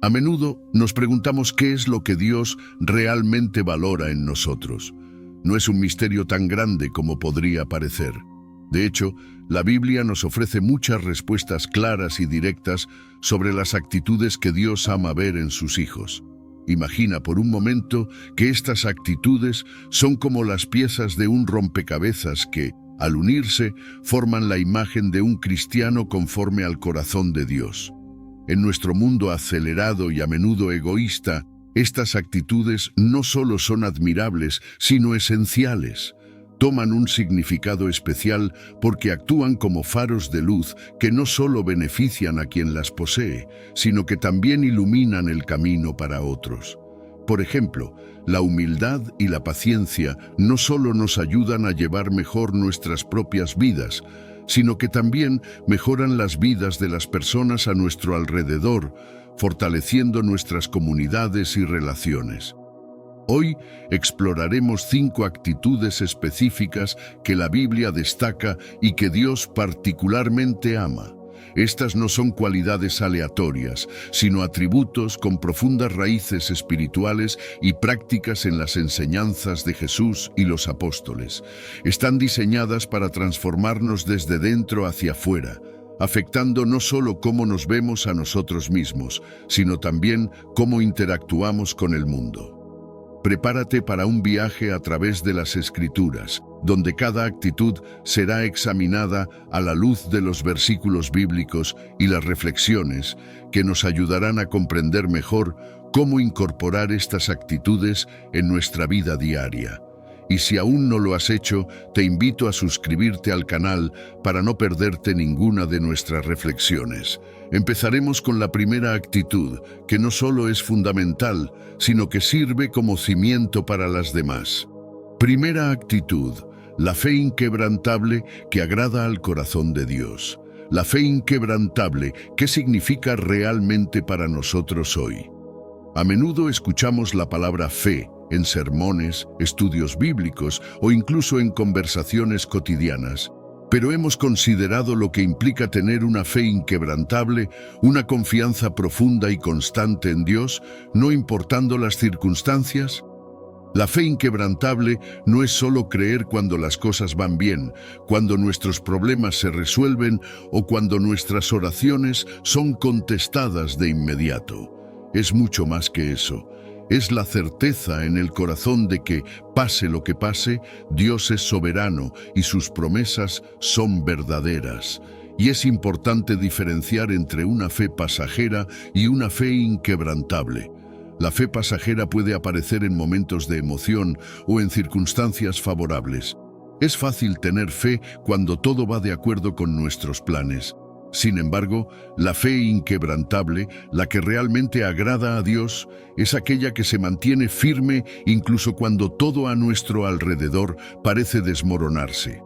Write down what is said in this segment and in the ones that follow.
A menudo nos preguntamos qué es lo que Dios realmente valora en nosotros. No es un misterio tan grande como podría parecer. De hecho, la Biblia nos ofrece muchas respuestas claras y directas sobre las actitudes que Dios ama ver en sus hijos. Imagina por un momento que estas actitudes son como las piezas de un rompecabezas que, al unirse, forman la imagen de un cristiano conforme al corazón de Dios. En nuestro mundo acelerado y a menudo egoísta, estas actitudes no solo son admirables, sino esenciales. Toman un significado especial porque actúan como faros de luz que no solo benefician a quien las posee, sino que también iluminan el camino para otros. Por ejemplo, la humildad y la paciencia no solo nos ayudan a llevar mejor nuestras propias vidas, sino que también mejoran las vidas de las personas a nuestro alrededor, fortaleciendo nuestras comunidades y relaciones. Hoy exploraremos 5 actitudes específicas que la Biblia destaca y que Dios particularmente ama. Estas no son cualidades aleatorias, sino atributos con profundas raíces espirituales y prácticas en las enseñanzas de Jesús y los apóstoles. Están diseñadas para transformarnos desde dentro hacia afuera, afectando no solo cómo nos vemos a nosotros mismos, sino también cómo interactuamos con el mundo. Prepárate para un viaje a través de las Escrituras, donde cada actitud será examinada a la luz de los versículos bíblicos y las reflexiones que nos ayudarán a comprender mejor cómo incorporar estas actitudes en nuestra vida diaria. Y si aún no lo has hecho, te invito a suscribirte al canal para no perderte ninguna de nuestras reflexiones. Empezaremos con la primera actitud, que no solo es fundamental, sino que sirve como cimiento para las demás. Primera actitud, la fe inquebrantable que agrada al corazón de Dios. La fe inquebrantable, ¿qué significa realmente para nosotros hoy? A menudo escuchamos la palabra fe en sermones, estudios bíblicos o incluso en conversaciones cotidianas. Pero ¿hemos considerado lo que implica tener una fe inquebrantable, una confianza profunda y constante en Dios, no importando las circunstancias? La fe inquebrantable no es solo creer cuando las cosas van bien, cuando nuestros problemas se resuelven o cuando nuestras oraciones son contestadas de inmediato. Es mucho más que eso. Es la certeza en el corazón de que, pase lo que pase, Dios es soberano y sus promesas son verdaderas. Y es importante diferenciar entre una fe pasajera y una fe inquebrantable. La fe pasajera puede aparecer en momentos de emoción o en circunstancias favorables. Es fácil tener fe cuando todo va de acuerdo con nuestros planes. Sin embargo, la fe inquebrantable, la que realmente agrada a Dios, es aquella que se mantiene firme incluso cuando todo a nuestro alrededor parece desmoronarse.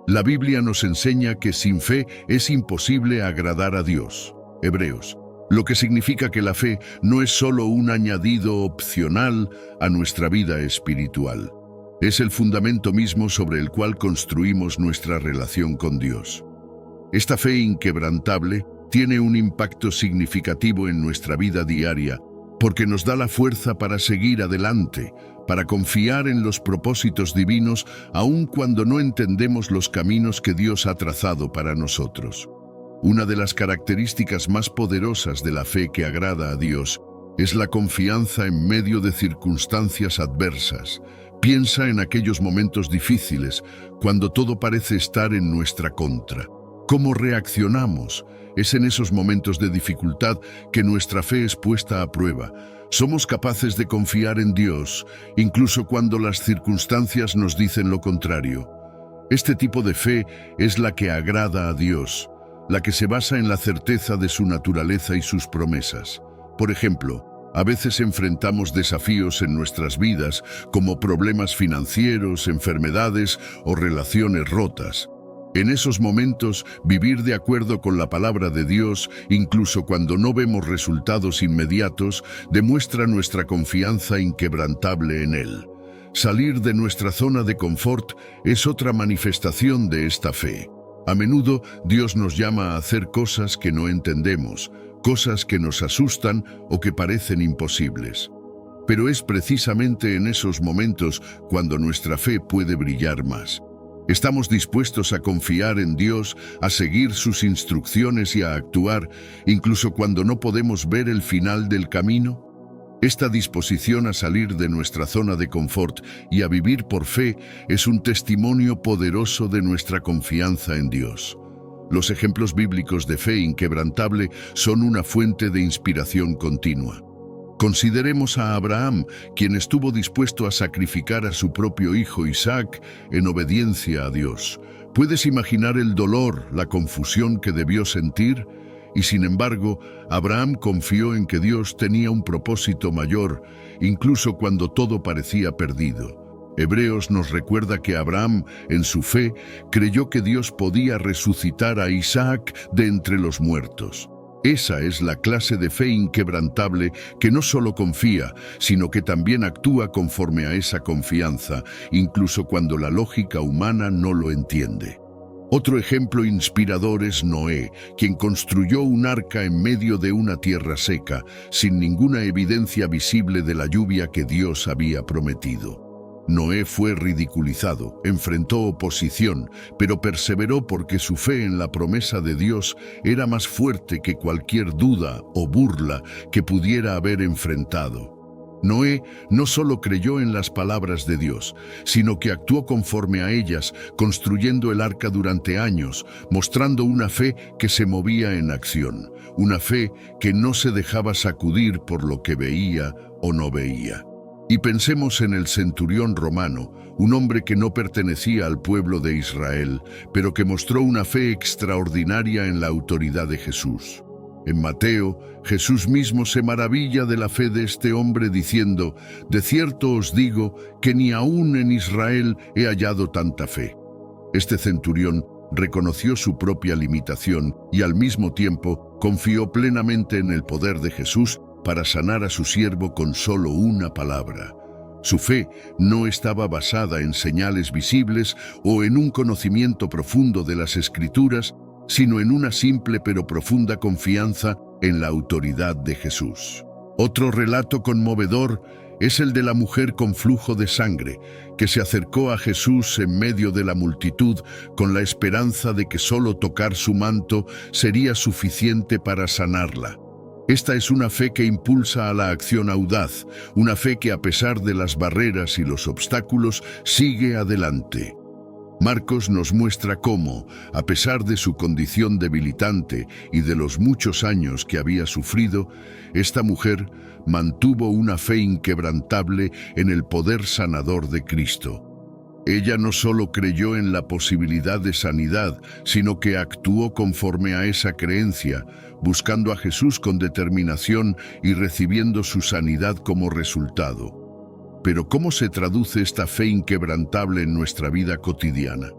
La Biblia nos enseña que sin fe es imposible agradar a Dios. Hebreos. Lo que significa que la fe no es solo un añadido opcional a nuestra vida espiritual. Es el fundamento mismo sobre el cual construimos nuestra relación con Dios. Esta fe inquebrantable tiene un impacto significativo en nuestra vida diaria porque nos da la fuerza para seguir adelante, para confiar en los propósitos divinos aun cuando no entendemos los caminos que Dios ha trazado para nosotros. Una de las características más poderosas de la fe que agrada a Dios es la confianza en medio de circunstancias adversas. Piensa en aquellos momentos difíciles, cuando todo parece estar en nuestra contra. ¿Cómo reaccionamos? Es en esos momentos de dificultad que nuestra fe es puesta a prueba. Somos capaces de confiar en Dios, incluso cuando las circunstancias nos dicen lo contrario. Este tipo de fe es la que agrada a Dios, la que se basa en la certeza de su naturaleza y sus promesas. Por ejemplo, a veces enfrentamos desafíos en nuestras vidas, como problemas financieros, enfermedades o relaciones rotas. En esos momentos, vivir de acuerdo con la palabra de Dios, incluso cuando no vemos resultados inmediatos, demuestra nuestra confianza inquebrantable en Él. Salir de nuestra zona de confort es otra manifestación de esta fe. A menudo, Dios nos llama a hacer cosas que no entendemos, cosas que nos asustan o que parecen imposibles. Pero es precisamente en esos momentos cuando nuestra fe puede brillar más. Estamos dispuestos a confiar en Dios, a seguir sus instrucciones y a actuar, incluso cuando no podemos ver el final del camino. Esta disposición a salir de nuestra zona de confort y a vivir por fe es un testimonio poderoso de nuestra confianza en Dios. Los ejemplos bíblicos de fe inquebrantable son una fuente de inspiración continua. Consideremos a Abraham, quien estuvo dispuesto a sacrificar a su propio hijo Isaac en obediencia a Dios. ¿Puedes imaginar el dolor, la confusión que debió sentir? Y sin embargo, Abraham confió en que Dios tenía un propósito mayor, incluso cuando todo parecía perdido. Hebreos nos recuerda que Abraham, en su fe, creyó que Dios podía resucitar a Isaac de entre los muertos. Esa es la clase de fe inquebrantable que no solo confía, sino que también actúa conforme a esa confianza, incluso cuando la lógica humana no lo entiende. Otro ejemplo inspirador es Noé, quien construyó un arca en medio de una tierra seca, sin ninguna evidencia visible de la lluvia que Dios había prometido. Noé fue ridiculizado, enfrentó oposición, pero perseveró porque su fe en la promesa de Dios era más fuerte que cualquier duda o burla que pudiera haber enfrentado. Noé no solo creyó en las palabras de Dios, sino que actuó conforme a ellas, construyendo el arca durante años, mostrando una fe que se movía en acción, una fe que no se dejaba sacudir por lo que veía o no veía. Y pensemos en el centurión romano, un hombre que no pertenecía al pueblo de Israel, pero que mostró una fe extraordinaria en la autoridad de Jesús. En Mateo, Jesús mismo se maravilla de la fe de este hombre diciendo: «De cierto os digo que ni aún en Israel he hallado tanta fe». Este centurión reconoció su propia limitación y al mismo tiempo confió plenamente en el poder de Jesús para sanar a su siervo con solo una palabra. Su fe no estaba basada en señales visibles o en un conocimiento profundo de las Escrituras, sino en una simple pero profunda confianza en la autoridad de Jesús. Otro relato conmovedor es el de la mujer con flujo de sangre, que se acercó a Jesús en medio de la multitud con la esperanza de que solo tocar su manto sería suficiente para sanarla. Esta es una fe que impulsa a la acción audaz, una fe que a pesar de las barreras y los obstáculos sigue adelante. Marcos nos muestra cómo, a pesar de su condición debilitante y de los muchos años que había sufrido, esta mujer mantuvo una fe inquebrantable en el poder sanador de Cristo. Ella no solo creyó en la posibilidad de sanidad, sino que actuó conforme a esa creencia, buscando a Jesús con determinación y recibiendo su sanidad como resultado. Pero ¿cómo se traduce esta fe inquebrantable en nuestra vida cotidiana?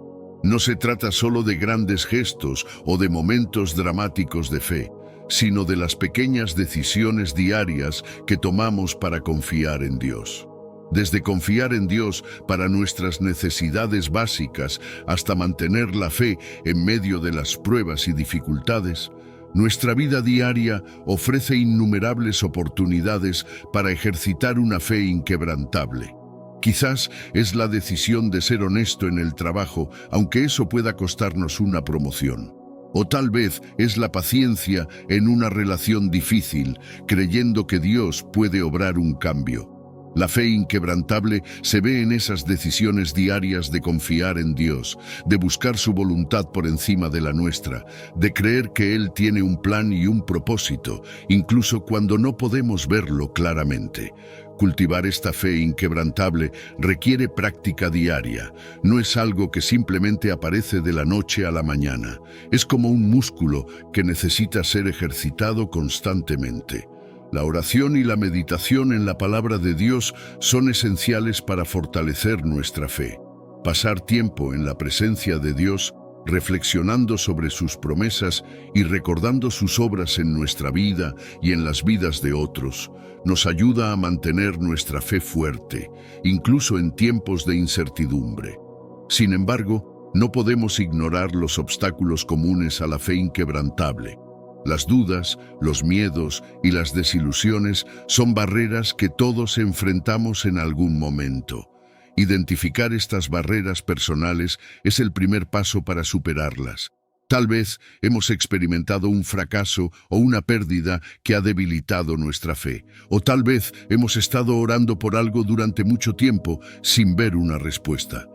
No se trata solo de grandes gestos o de momentos dramáticos de fe, sino de las pequeñas decisiones diarias que tomamos para confiar en Dios. Desde confiar en Dios para nuestras necesidades básicas hasta mantener la fe en medio de las pruebas y dificultades, nuestra vida diaria ofrece innumerables oportunidades para ejercitar una fe inquebrantable. Quizás es la decisión de ser honesto en el trabajo, aunque eso pueda costarnos una promoción. O tal vez es la paciencia en una relación difícil, creyendo que Dios puede obrar un cambio. La fe inquebrantable se ve en esas decisiones diarias de confiar en Dios, de buscar su voluntad por encima de la nuestra, de creer que Él tiene un plan y un propósito, incluso cuando no podemos verlo claramente. Cultivar esta fe inquebrantable requiere práctica diaria. No es algo que simplemente aparece de la noche a la mañana. Es como un músculo que necesita ser ejercitado constantemente. La oración y la meditación en la palabra de Dios son esenciales para fortalecer nuestra fe. Pasar tiempo en la presencia de Dios, reflexionando sobre sus promesas y recordando sus obras en nuestra vida y en las vidas de otros, nos ayuda a mantener nuestra fe fuerte, incluso en tiempos de incertidumbre. Sin embargo, no podemos ignorar los obstáculos comunes a la fe inquebrantable. Las dudas, los miedos y las desilusiones son barreras que todos enfrentamos en algún momento. Identificar estas barreras personales es el primer paso para superarlas. Tal vez hemos experimentado un fracaso o una pérdida que ha debilitado nuestra fe, o tal vez hemos estado orando por algo durante mucho tiempo sin ver una respuesta.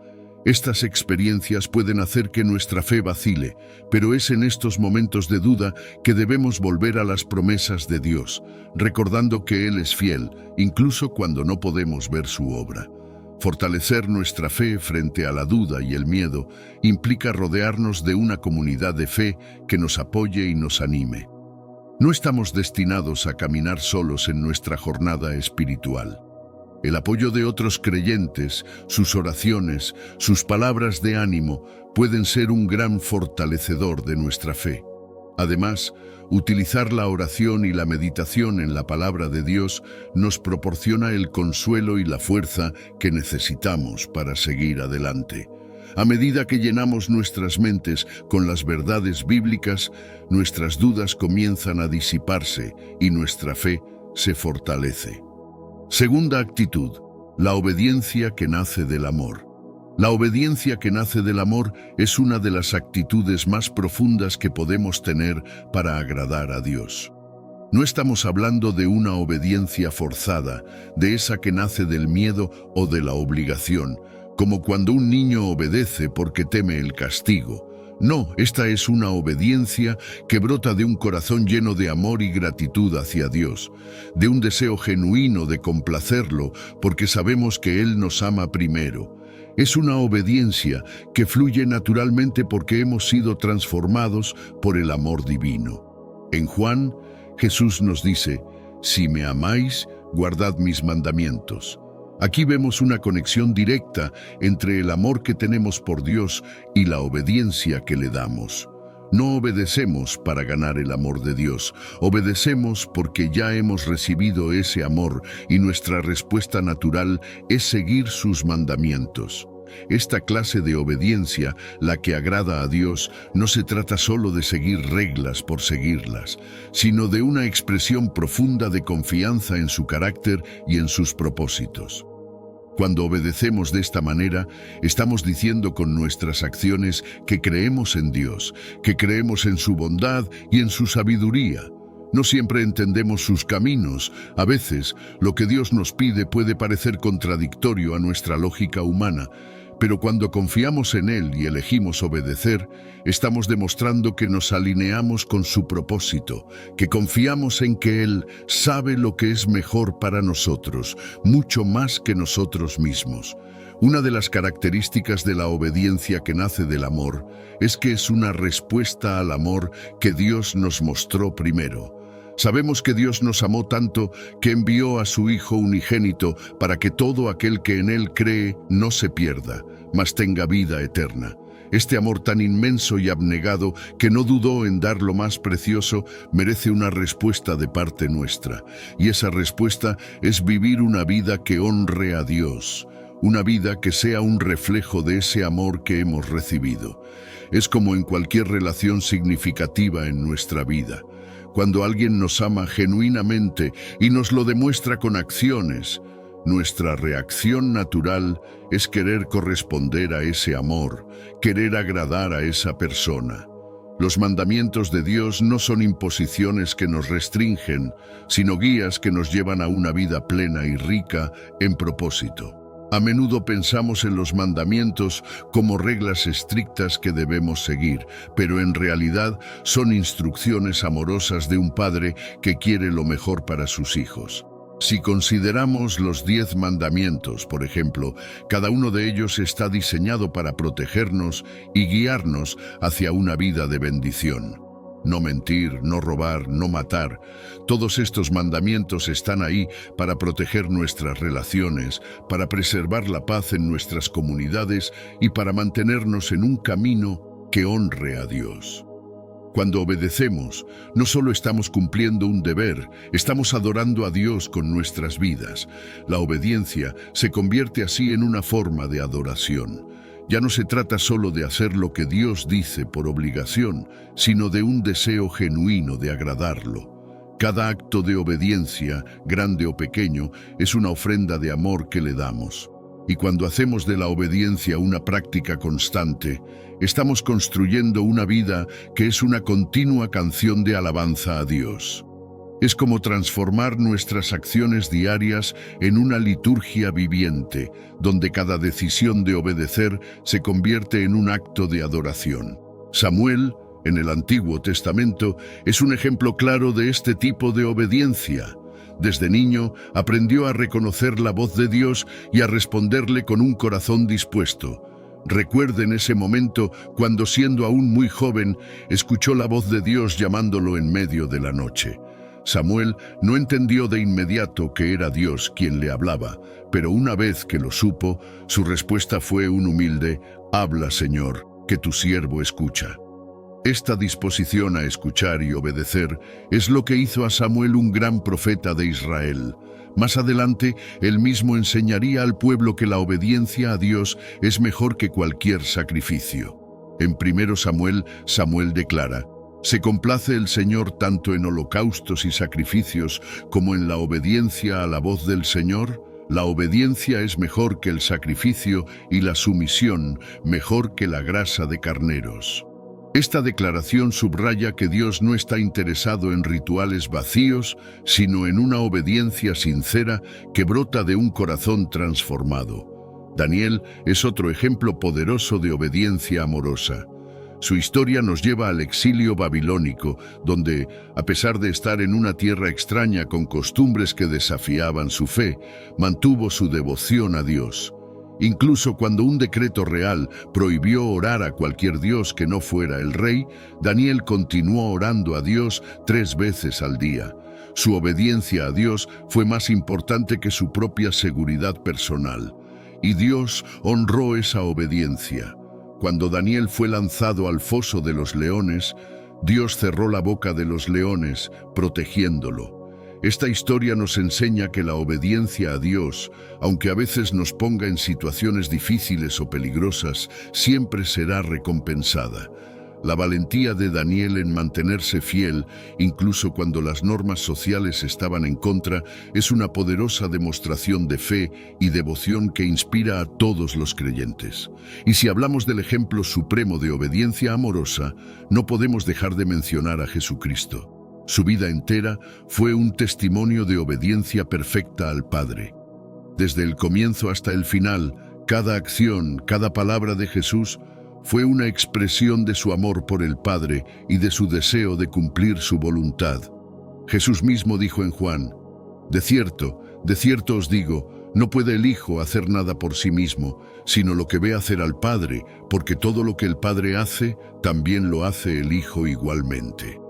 Estas experiencias pueden hacer que nuestra fe vacile, pero es en estos momentos de duda que debemos volver a las promesas de Dios, recordando que Él es fiel, incluso cuando no podemos ver su obra. Fortalecer nuestra fe frente a la duda y el miedo implica rodearnos de una comunidad de fe que nos apoye y nos anime. No estamos destinados a caminar solos en nuestra jornada espiritual. El apoyo de otros creyentes, sus oraciones, sus palabras de ánimo pueden ser un gran fortalecedor de nuestra fe. Además, utilizar la oración y la meditación en la palabra de Dios nos proporciona el consuelo y la fuerza que necesitamos para seguir adelante. A medida que llenamos nuestras mentes con las verdades bíblicas, nuestras dudas comienzan a disiparse y nuestra fe se fortalece. Segunda actitud, la obediencia que nace del amor. La obediencia que nace del amor es una de las actitudes más profundas que podemos tener para agradar a Dios. No estamos hablando de una obediencia forzada, de esa que nace del miedo o de la obligación, como cuando un niño obedece porque teme el castigo. No, esta es una obediencia que brota de un corazón lleno de amor y gratitud hacia Dios, de un deseo genuino de complacerlo porque sabemos que Él nos ama primero. Es una obediencia que fluye naturalmente porque hemos sido transformados por el amor divino. En Juan, Jesús nos dice, «Si me amáis, guardad mis mandamientos». Aquí vemos una conexión directa entre el amor que tenemos por Dios y la obediencia que le damos. No obedecemos para ganar el amor de Dios, obedecemos porque ya hemos recibido ese amor y nuestra respuesta natural es seguir sus mandamientos. Esta clase de obediencia, la que agrada a Dios, no se trata solo de seguir reglas por seguirlas, sino de una expresión profunda de confianza en su carácter y en sus propósitos. Cuando obedecemos de esta manera, estamos diciendo con nuestras acciones que creemos en Dios, que creemos en su bondad y en su sabiduría. No siempre entendemos sus caminos. A veces, lo que Dios nos pide puede parecer contradictorio a nuestra lógica humana, pero cuando confiamos en Él y elegimos obedecer, estamos demostrando que nos alineamos con su propósito, que confiamos en que Él sabe lo que es mejor para nosotros, mucho más que nosotros mismos. Una de las características de la obediencia que nace del amor es que es una respuesta al amor que Dios nos mostró primero. Sabemos que Dios nos amó tanto que envió a su Hijo unigénito para que todo aquel que en Él cree no se pierda, mas tenga vida eterna. Este amor tan inmenso y abnegado que no dudó en dar lo más precioso merece una respuesta de parte nuestra. Y esa respuesta es vivir una vida que honre a Dios, una vida que sea un reflejo de ese amor que hemos recibido. Es como en cualquier relación significativa en nuestra vida. Cuando alguien nos ama genuinamente y nos lo demuestra con acciones, nuestra reacción natural es querer corresponder a ese amor, querer agradar a esa persona. Los mandamientos de Dios no son imposiciones que nos restringen, sino guías que nos llevan a una vida plena y rica en propósito. A menudo pensamos en los mandamientos como reglas estrictas que debemos seguir, pero en realidad son instrucciones amorosas de un padre que quiere lo mejor para sus hijos. Si consideramos los 10 mandamientos, por ejemplo, cada uno de ellos está diseñado para protegernos y guiarnos hacia una vida de bendición. No mentir, no robar, no matar. Todos estos mandamientos están ahí para proteger nuestras relaciones, para preservar la paz en nuestras comunidades y para mantenernos en un camino que honre a Dios. Cuando obedecemos, no solo estamos cumpliendo un deber, estamos adorando a Dios con nuestras vidas. La obediencia se convierte así en una forma de adoración. Ya no se trata solo de hacer lo que Dios dice por obligación, sino de un deseo genuino de agradarlo. Cada acto de obediencia, grande o pequeño, es una ofrenda de amor que le damos. Y cuando hacemos de la obediencia una práctica constante, estamos construyendo una vida que es una continua canción de alabanza a Dios. Es como transformar nuestras acciones diarias en una liturgia viviente, donde cada decisión de obedecer se convierte en un acto de adoración. Samuel, en el Antiguo Testamento, es un ejemplo claro de este tipo de obediencia. Desde niño aprendió a reconocer la voz de Dios y a responderle con un corazón dispuesto. Recuerden ese momento cuando, siendo aún muy joven, escuchó la voz de Dios llamándolo en medio de la noche. Samuel no entendió de inmediato que era Dios quien le hablaba, pero una vez que lo supo, su respuesta fue un humilde: «Habla, Señor, que tu siervo escucha». Esta disposición a escuchar y obedecer es lo que hizo a Samuel un gran profeta de Israel. Más adelante, él mismo enseñaría al pueblo que la obediencia a Dios es mejor que cualquier sacrificio. En 1 Samuel, Samuel declara: «Se complace el Señor tanto en holocaustos y sacrificios como en la obediencia a la voz del Señor. La obediencia es mejor que el sacrificio y la sumisión mejor que la grasa de carneros». Esta declaración subraya que Dios no está interesado en rituales vacíos, sino en una obediencia sincera que brota de un corazón transformado. Daniel es otro ejemplo poderoso de obediencia amorosa. Su historia nos lleva al exilio babilónico, donde, a pesar de estar en una tierra extraña con costumbres que desafiaban su fe, mantuvo su devoción a Dios. Incluso cuando un decreto real prohibió orar a cualquier dios que no fuera el rey, Daniel continuó orando a Dios 3 veces al día. Su obediencia a Dios fue más importante que su propia seguridad personal. Y Dios honró esa obediencia. Cuando Daniel fue lanzado al foso de los leones, Dios cerró la boca de los leones, protegiéndolo. Esta historia nos enseña que la obediencia a Dios, aunque a veces nos ponga en situaciones difíciles o peligrosas, siempre será recompensada. La valentía de Daniel en mantenerse fiel, incluso cuando las normas sociales estaban en contra, es una poderosa demostración de fe y devoción que inspira a todos los creyentes. Y si hablamos del ejemplo supremo de obediencia amorosa, no podemos dejar de mencionar a Jesucristo. Su vida entera fue un testimonio de obediencia perfecta al Padre. Desde el comienzo hasta el final, cada acción, cada palabra de Jesús fue una expresión de su amor por el Padre y de su deseo de cumplir su voluntad. Jesús mismo dijo en Juan: de cierto os digo, no puede el Hijo hacer nada por sí mismo, sino lo que ve hacer al Padre, porque todo lo que el Padre hace, también lo hace el Hijo igualmente».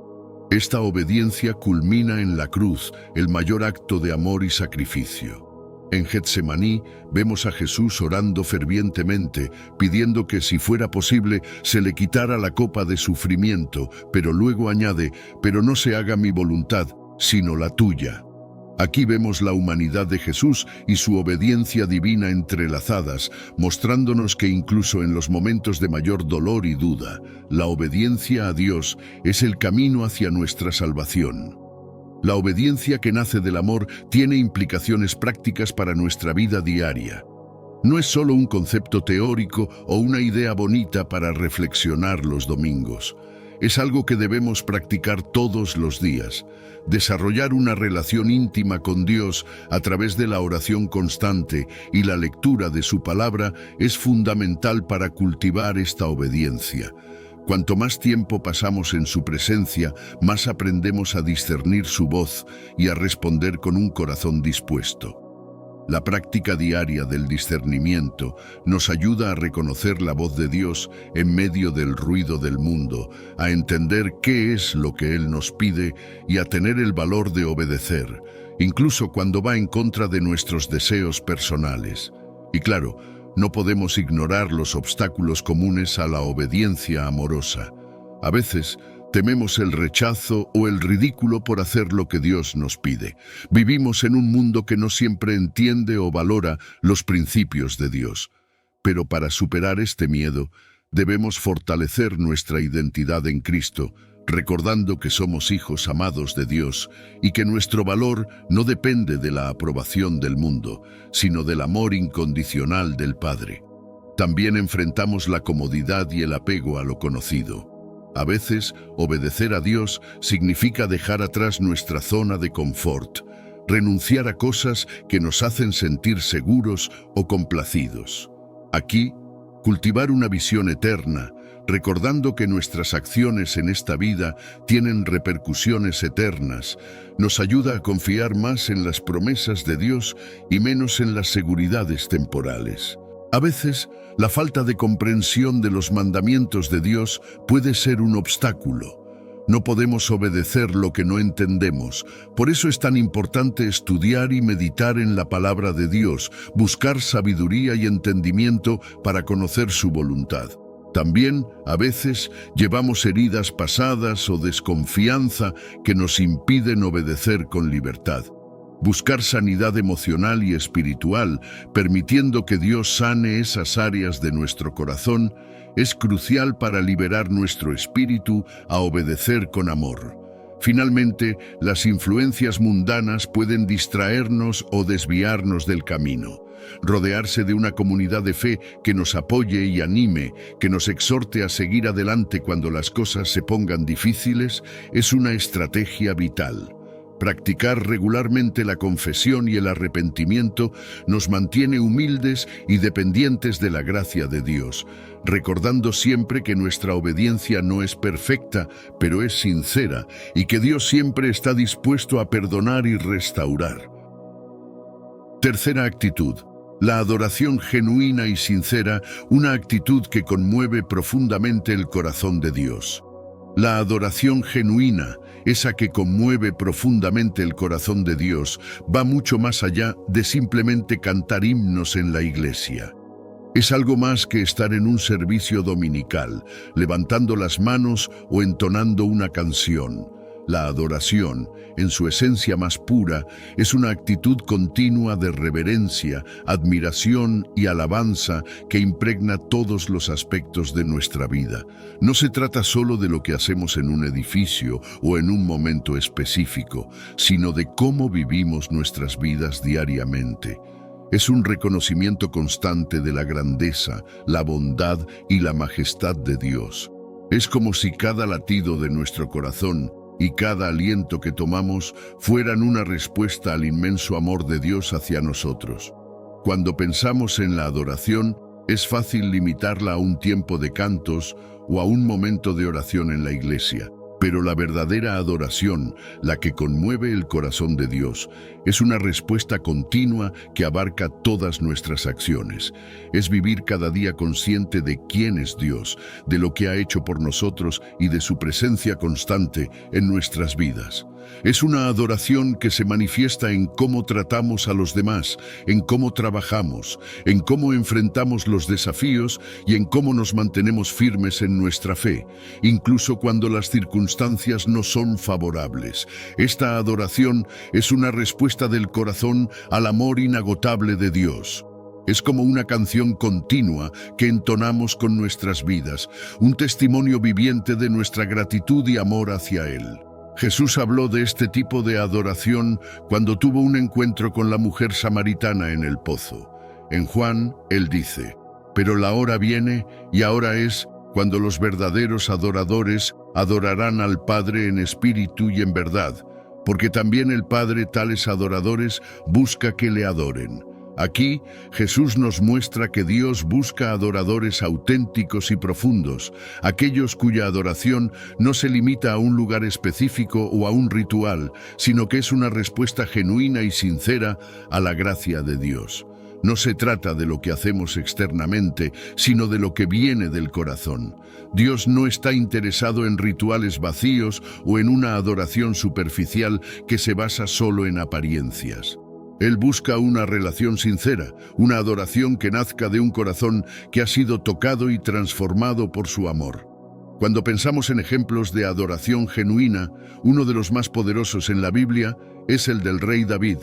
Esta obediencia culmina en la cruz, el mayor acto de amor y sacrificio. En Getsemaní vemos a Jesús orando fervientemente, pidiendo que, si fuera posible, se le quitara la copa de sufrimiento, pero luego añade: «Pero no se haga mi voluntad, sino la tuya». Aquí vemos la humanidad de Jesús y su obediencia divina entrelazadas, mostrándonos que incluso en los momentos de mayor dolor y duda, la obediencia a Dios es el camino hacia nuestra salvación. La obediencia que nace del amor tiene implicaciones prácticas para nuestra vida diaria. No es solo un concepto teórico o una idea bonita para reflexionar los domingos. Es algo que debemos practicar todos los días. Desarrollar una relación íntima con Dios a través de la oración constante y la lectura de su palabra es fundamental para cultivar esta obediencia. Cuanto más tiempo pasamos en su presencia, más aprendemos a discernir su voz y a responder con un corazón dispuesto. La práctica diaria del discernimiento nos ayuda a reconocer la voz de Dios en medio del ruido del mundo, a entender qué es lo que Él nos pide y a tener el valor de obedecer, incluso cuando va en contra de nuestros deseos personales. Y claro, no podemos ignorar los obstáculos comunes a la obediencia amorosa. A veces, tememos el rechazo o el ridículo por hacer lo que Dios nos pide. Vivimos en un mundo que no siempre entiende o valora los principios de Dios. Pero para superar este miedo, debemos fortalecer nuestra identidad en Cristo, recordando que somos hijos amados de Dios y que nuestro valor no depende de la aprobación del mundo, sino del amor incondicional del Padre. También enfrentamos la comodidad y el apego a lo conocido. A veces, obedecer a Dios significa dejar atrás nuestra zona de confort, renunciar a cosas que nos hacen sentir seguros o complacidos. Aquí, cultivar una visión eterna, recordando que nuestras acciones en esta vida tienen repercusiones eternas, nos ayuda a confiar más en las promesas de Dios y menos en las seguridades temporales. A veces, la falta de comprensión de los mandamientos de Dios puede ser un obstáculo. No podemos obedecer lo que no entendemos. Por eso es tan importante estudiar y meditar en la palabra de Dios, buscar sabiduría y entendimiento para conocer su voluntad. También, a veces, llevamos heridas pasadas o desconfianza que nos impiden obedecer con libertad. Buscar sanidad emocional y espiritual, permitiendo que Dios sane esas áreas de nuestro corazón, es crucial para liberar nuestro espíritu a obedecer con amor. Finalmente, las influencias mundanas pueden distraernos o desviarnos del camino. Rodearse de una comunidad de fe que nos apoye y anime, que nos exhorte a seguir adelante cuando las cosas se pongan difíciles, es una estrategia vital. Practicar regularmente la confesión y el arrepentimiento nos mantiene humildes y dependientes de la gracia de Dios, recordando siempre que nuestra obediencia no es perfecta, pero es sincera, y que Dios siempre está dispuesto a perdonar y restaurar. Tercera actitud: la adoración genuina y sincera, una actitud que conmueve profundamente el corazón de Dios. La adoración genuina, esa que conmueve profundamente el corazón de Dios, va mucho más allá de simplemente cantar himnos en la iglesia. Es algo más que estar en un servicio dominical, levantando las manos o entonando una canción. La adoración, en su esencia más pura, es una actitud continua de reverencia, admiración y alabanza que impregna todos los aspectos de nuestra vida. No se trata solo de lo que hacemos en un edificio o en un momento específico, sino de cómo vivimos nuestras vidas diariamente. Es un reconocimiento constante de la grandeza, la bondad y la majestad de Dios. Es como si cada latido de nuestro corazón y cada aliento que tomamos fueran una respuesta al inmenso amor de Dios hacia nosotros. Cuando pensamos en la adoración, es fácil limitarla a un tiempo de cantos o a un momento de oración en la iglesia. Pero la verdadera adoración, la que conmueve el corazón de Dios, es una respuesta continua que abarca todas nuestras acciones. Es vivir cada día consciente de quién es Dios, de lo que ha hecho por nosotros y de su presencia constante en nuestras vidas. Es una adoración que se manifiesta en cómo tratamos a los demás, en cómo trabajamos, en cómo enfrentamos los desafíos y en cómo nos mantenemos firmes en nuestra fe, incluso cuando las circunstancias no son favorables. Esta adoración es una respuesta del corazón al amor inagotable de Dios. Es como una canción continua que entonamos con nuestras vidas, un testimonio viviente de nuestra gratitud y amor hacia Él. Jesús habló de este tipo de adoración cuando tuvo un encuentro con la mujer samaritana en el pozo. En Juan, Él dice: «Pero la hora viene, y ahora es, cuando los verdaderos adoradores adorarán al Padre en espíritu y en verdad, porque también el Padre tales adoradores busca que le adoren». Aquí, Jesús nos muestra que Dios busca adoradores auténticos y profundos, aquellos cuya adoración no se limita a un lugar específico o a un ritual, sino que es una respuesta genuina y sincera a la gracia de Dios. No se trata de lo que hacemos externamente, sino de lo que viene del corazón. Dios no está interesado en rituales vacíos o en una adoración superficial que se basa solo en apariencias. Él busca una relación sincera, una adoración que nazca de un corazón que ha sido tocado y transformado por su amor. Cuando pensamos en ejemplos de adoración genuina, uno de los más poderosos en la Biblia es el del rey David.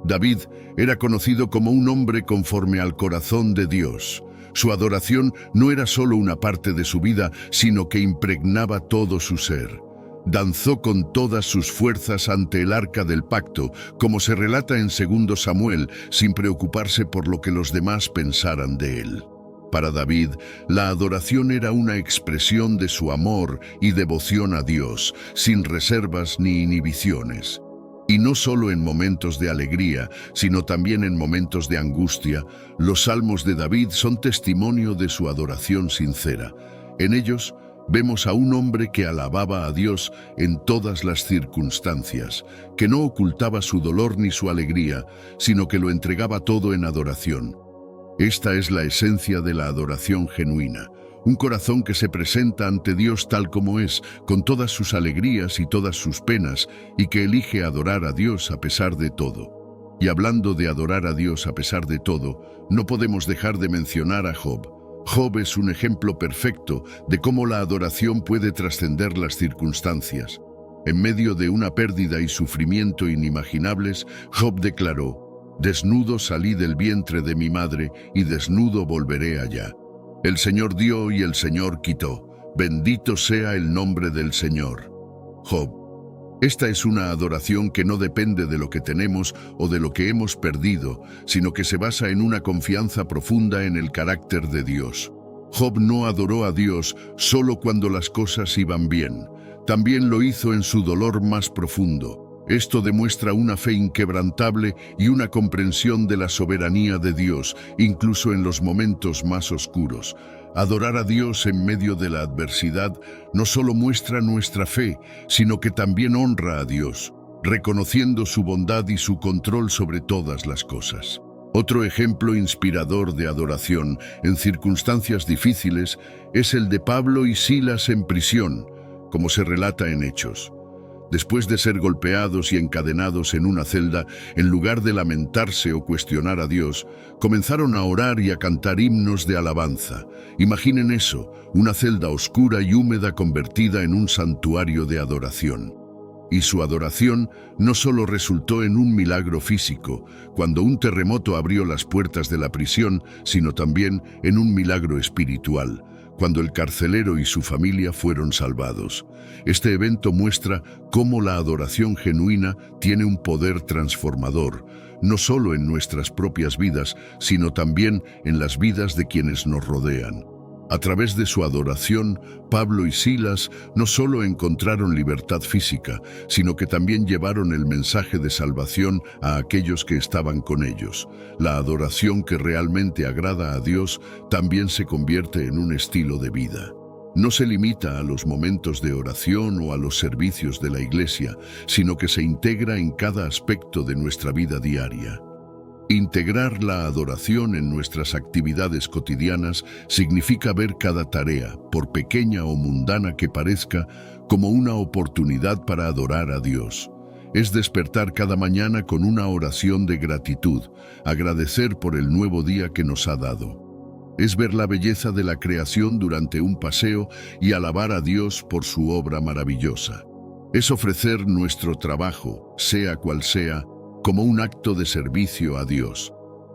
David era conocido como un hombre conforme al corazón de Dios. Su adoración no era solo una parte de su vida, sino que impregnaba todo su ser. Danzó con todas sus fuerzas ante el arca del pacto, como se relata en 2 Samuel, sin preocuparse por lo que los demás pensaran de él. Para David, la adoración era una expresión de su amor y devoción a Dios, sin reservas ni inhibiciones. Y no solo en momentos de alegría, sino también en momentos de angustia, los salmos de David son testimonio de su adoración sincera. En ellos, vemos a un hombre que alababa a Dios en todas las circunstancias, que no ocultaba su dolor ni su alegría, sino que lo entregaba todo en adoración. Esta es la esencia de la adoración genuina, un corazón que se presenta ante Dios tal como es, con todas sus alegrías y todas sus penas, y que elige adorar a Dios a pesar de todo. Y hablando de adorar a Dios a pesar de todo, no podemos dejar de mencionar a Job. Job es un ejemplo perfecto de cómo la adoración puede trascender las circunstancias. En medio de una pérdida y sufrimiento inimaginables, Job declaró: «Desnudo salí del vientre de mi madre, y desnudo volveré allá. El Señor dio y el Señor quitó. Bendito sea el nombre del Señor». Job. Esta es una adoración que no depende de lo que tenemos o de lo que hemos perdido, sino que se basa en una confianza profunda en el carácter de Dios. Job no adoró a Dios solo cuando las cosas iban bien. También lo hizo en su dolor más profundo. Esto demuestra una fe inquebrantable y una comprensión de la soberanía de Dios, incluso en los momentos más oscuros. Adorar a Dios en medio de la adversidad no solo muestra nuestra fe, sino que también honra a Dios, reconociendo su bondad y su control sobre todas las cosas. Otro ejemplo inspirador de adoración en circunstancias difíciles es el de Pablo y Silas en prisión, como se relata en Hechos. Después de ser golpeados y encadenados en una celda, en lugar de lamentarse o cuestionar a Dios, comenzaron a orar y a cantar himnos de alabanza. Imaginen eso, una celda oscura y húmeda convertida en un santuario de adoración. Y su adoración no solo resultó en un milagro físico, cuando un terremoto abrió las puertas de la prisión, sino también en un milagro espiritual, cuando el carcelero y su familia fueron salvados. Este evento muestra cómo la adoración genuina tiene un poder transformador, no solo en nuestras propias vidas, sino también en las vidas de quienes nos rodean. A través de su adoración, Pablo y Silas no solo encontraron libertad física, sino que también llevaron el mensaje de salvación a aquellos que estaban con ellos. La adoración que realmente agrada a Dios también se convierte en un estilo de vida. No se limita a los momentos de oración o a los servicios de la iglesia, sino que se integra en cada aspecto de nuestra vida diaria. Integrar la adoración en nuestras actividades cotidianas significa ver cada tarea, por pequeña o mundana que parezca, como una oportunidad para adorar a Dios. Es despertar cada mañana con una oración de gratitud, agradecer por el nuevo día que nos ha dado. Es ver la belleza de la creación durante un paseo y alabar a Dios por su obra maravillosa. Es ofrecer nuestro trabajo, sea cual sea, como un acto de servicio a Dios.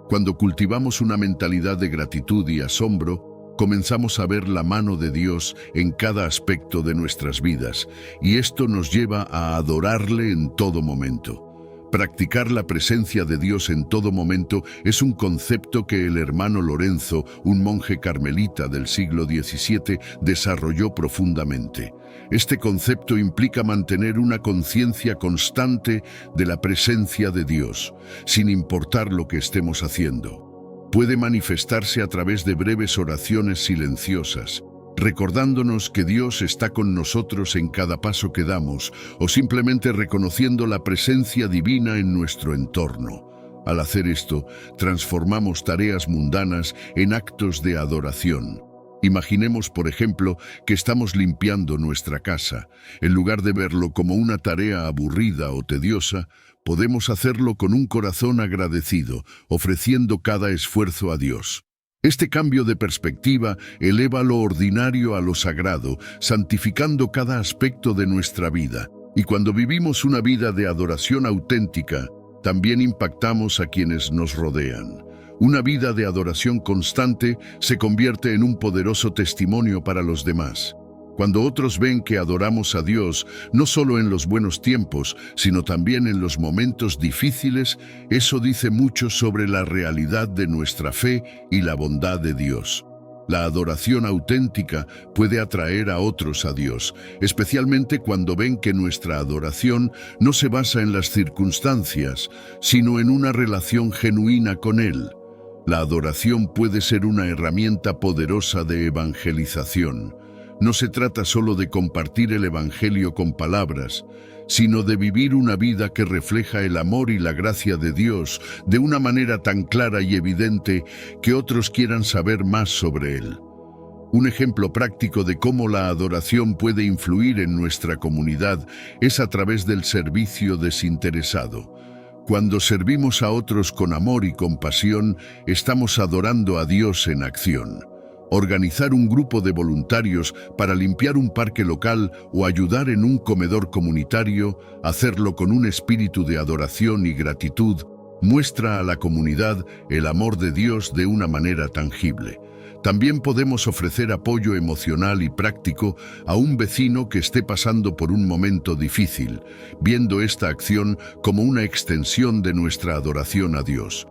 Cuando cultivamos una mentalidad de gratitud y asombro, comenzamos a ver la mano de Dios en cada aspecto de nuestras vidas, y esto nos lleva a adorarle en todo momento. Practicar la presencia de Dios en todo momento es un concepto que el hermano Lorenzo, un monje carmelita del siglo XVII, desarrolló profundamente. Este concepto implica mantener una conciencia constante de la presencia de Dios, sin importar lo que estemos haciendo. Puede manifestarse a través de breves oraciones silenciosas, recordándonos que Dios está con nosotros en cada paso que damos, o simplemente reconociendo la presencia divina en nuestro entorno. Al hacer esto, transformamos tareas mundanas en actos de adoración. Imaginemos, por ejemplo, que estamos limpiando nuestra casa. En lugar de verlo como una tarea aburrida o tediosa, podemos hacerlo con un corazón agradecido, ofreciendo cada esfuerzo a Dios. Este cambio de perspectiva eleva lo ordinario a lo sagrado, santificando cada aspecto de nuestra vida. Y cuando vivimos una vida de adoración auténtica, también impactamos a quienes nos rodean. Una vida de adoración constante se convierte en un poderoso testimonio para los demás. Cuando otros ven que adoramos a Dios, no solo en los buenos tiempos, sino también en los momentos difíciles, eso dice mucho sobre la realidad de nuestra fe y la bondad de Dios. La adoración auténtica puede atraer a otros a Dios, especialmente cuando ven que nuestra adoración no se basa en las circunstancias, sino en una relación genuina con Él. La adoración puede ser una herramienta poderosa de evangelización. No se trata solo de compartir el Evangelio con palabras, sino de vivir una vida que refleja el amor y la gracia de Dios de una manera tan clara y evidente que otros quieran saber más sobre Él. Un ejemplo práctico de cómo la adoración puede influir en nuestra comunidad es a través del servicio desinteresado. Cuando servimos a otros con amor y compasión, estamos adorando a Dios en acción. Organizar un grupo de voluntarios para limpiar un parque local o ayudar en un comedor comunitario, hacerlo con un espíritu de adoración y gratitud, muestra a la comunidad el amor de Dios de una manera tangible. También podemos ofrecer apoyo emocional y práctico a un vecino que esté pasando por un momento difícil, viendo esta acción como una extensión de nuestra adoración a Dios.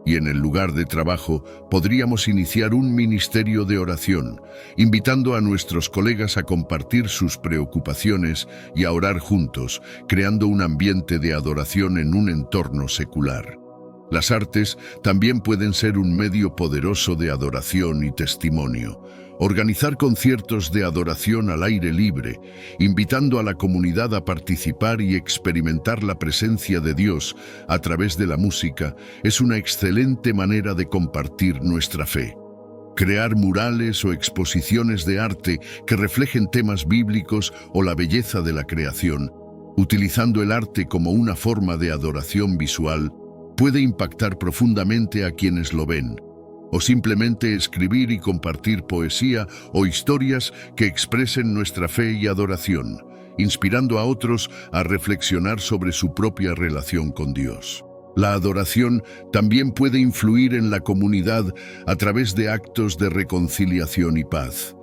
Y en el lugar de trabajo podríamos iniciar un ministerio de oración, invitando a nuestros colegas a compartir sus preocupaciones y a orar juntos, creando un ambiente de adoración en un entorno secular. Las artes también pueden ser un medio poderoso de adoración y testimonio. Organizar conciertos de adoración al aire libre, invitando a la comunidad a participar y experimentar la presencia de Dios a través de la música, es una excelente manera de compartir nuestra fe. Crear murales o exposiciones de arte que reflejen temas bíblicos o la belleza de la creación, utilizando el arte como una forma de adoración visual, puede impactar profundamente a quienes lo ven. O simplemente escribir y compartir poesía o historias que expresen nuestra fe y adoración, inspirando a otros a reflexionar sobre su propia relación con Dios. La adoración también puede influir en la comunidad a través de actos de reconciliación y paz.